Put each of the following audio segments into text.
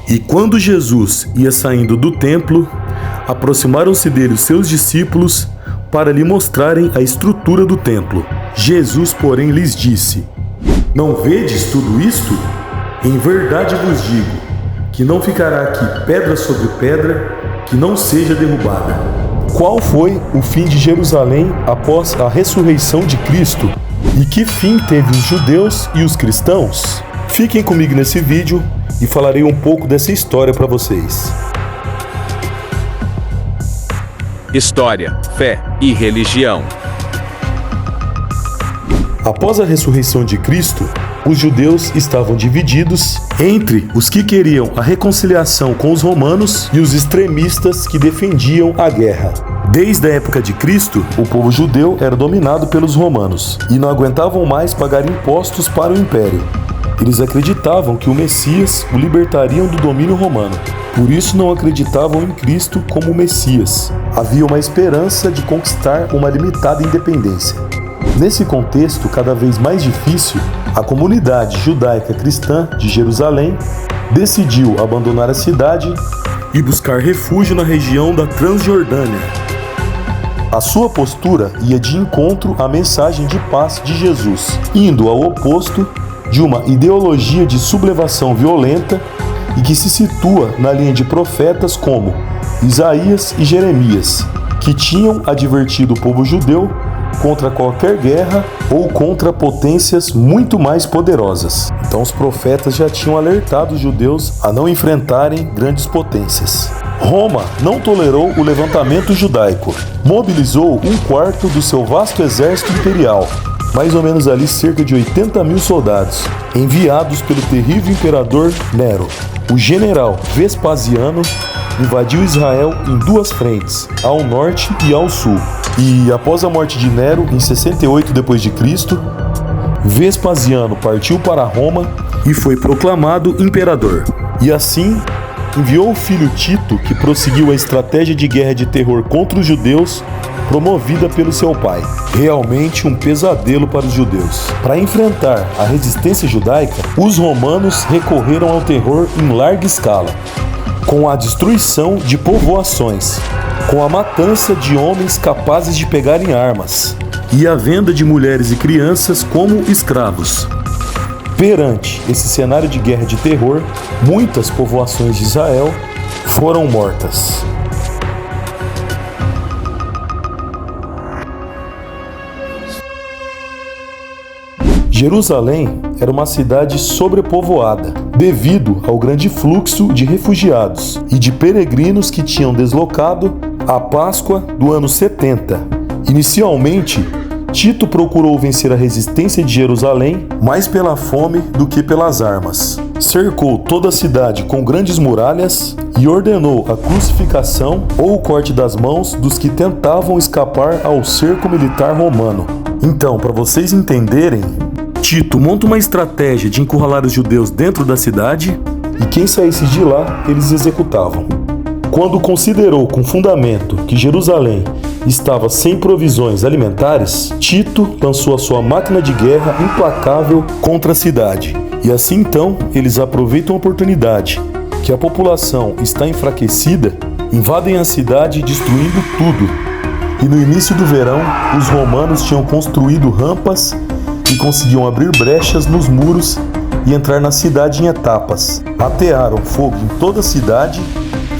E quando Jesus ia saindo do templo, aproximaram-se dele os seus discípulos para lhe mostrarem a estrutura do templo. Jesus, porém, lhes disse: Não vedes tudo isto? Em verdade vos digo, que não ficará aqui pedra sobre pedra que não seja derrubada. Qual foi o fim de Jerusalém após a ressurreição de Cristo? E que fim teve os judeus e os cristãos? Fiquem comigo nesse vídeo e falarei um pouco dessa história para vocês. História, fé e religião. Após a ressurreição de Cristo, os judeus estavam divididos entre os que queriam a reconciliação com os romanos e os extremistas que defendiam a guerra. Desde a época de Cristo, o povo judeu era dominado pelos romanos e não aguentavam mais pagar impostos para o império. Eles acreditavam que o Messias o libertariam do domínio romano. Por isso não acreditavam em Cristo como Messias. Havia uma esperança de conquistar uma limitada independência. Nesse contexto cada vez mais difícil, a comunidade judaica cristã de Jerusalém decidiu abandonar a cidade e buscar refúgio na região da Transjordânia. A sua postura ia de encontro à mensagem de paz de Jesus, indo ao oposto de uma ideologia de sublevação violenta e que se situa na linha de profetas como Isaías e Jeremias, que tinham advertido o povo judeu contra qualquer guerra ou contra potências muito mais poderosas. Então os profetas já tinham alertado os judeus a não enfrentarem grandes potências. Roma não tolerou o levantamento judaico, mobilizou 1/4 do seu vasto exército imperial, mais ou menos ali cerca de 80 mil soldados, enviados pelo terrível imperador Nero. O general Vespasiano invadiu Israel em duas frentes, ao norte e ao sul. E após a morte de Nero, em 68 d.C., Vespasiano partiu para Roma e foi proclamado imperador. E assim, enviou o filho Tito, que prosseguiu a estratégia de guerra de terror contra os judeus, promovida pelo seu pai. Realmente um pesadelo para os judeus. Para enfrentar a resistência judaica, os romanos recorreram ao terror em larga escala, com a destruição de povoações, com a matança de homens capazes de pegarem armas e a venda de mulheres e crianças como escravos. Perante esse cenário de guerra de terror, muitas povoações de Israel foram mortas. Jerusalém era uma cidade sobrepovoada, devido ao grande fluxo de refugiados e de peregrinos que tinham deslocado à Páscoa do ano 70. Inicialmente, Tito procurou vencer a resistência de Jerusalém mais pela fome do que pelas armas. Cercou toda a cidade com grandes muralhas e ordenou a crucificação ou o corte das mãos dos que tentavam escapar ao cerco militar romano. Então, para vocês entenderem, Tito monta uma estratégia de encurralar os judeus dentro da cidade e quem saísse de lá, eles executavam. Quando considerou com fundamento que Jerusalém estava sem provisões alimentares, Tito lançou a sua máquina de guerra implacável contra a cidade. E assim então, eles aproveitam a oportunidade que a população está enfraquecida, invadem a cidade destruindo tudo. E no início do verão, os romanos tinham construído rampas e conseguiam abrir brechas nos muros e entrar na cidade em etapas. Atearam fogo em toda a cidade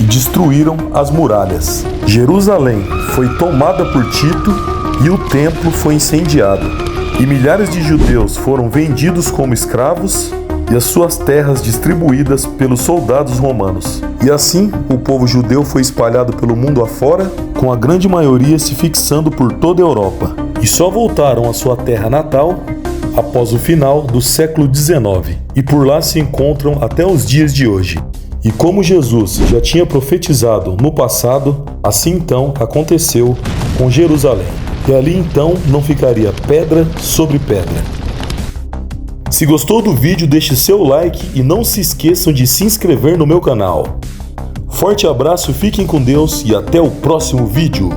e destruíram as muralhas. Jerusalém foi tomada por Tito e o templo foi incendiado. E milhares de judeus foram vendidos como escravos e as suas terras distribuídas pelos soldados romanos. E assim, o povo judeu foi espalhado pelo mundo afora, com a grande maioria se fixando por toda a Europa. E só voltaram à sua terra natal após o final do século XIX, e por lá se encontram até os dias de hoje. E como Jesus já tinha profetizado no passado, assim então aconteceu com Jerusalém. E ali então não ficaria pedra sobre pedra. Se gostou do vídeo, deixe seu like e não se esqueçam de se inscrever no meu canal. Forte abraço, fiquem com Deus e até o próximo vídeo.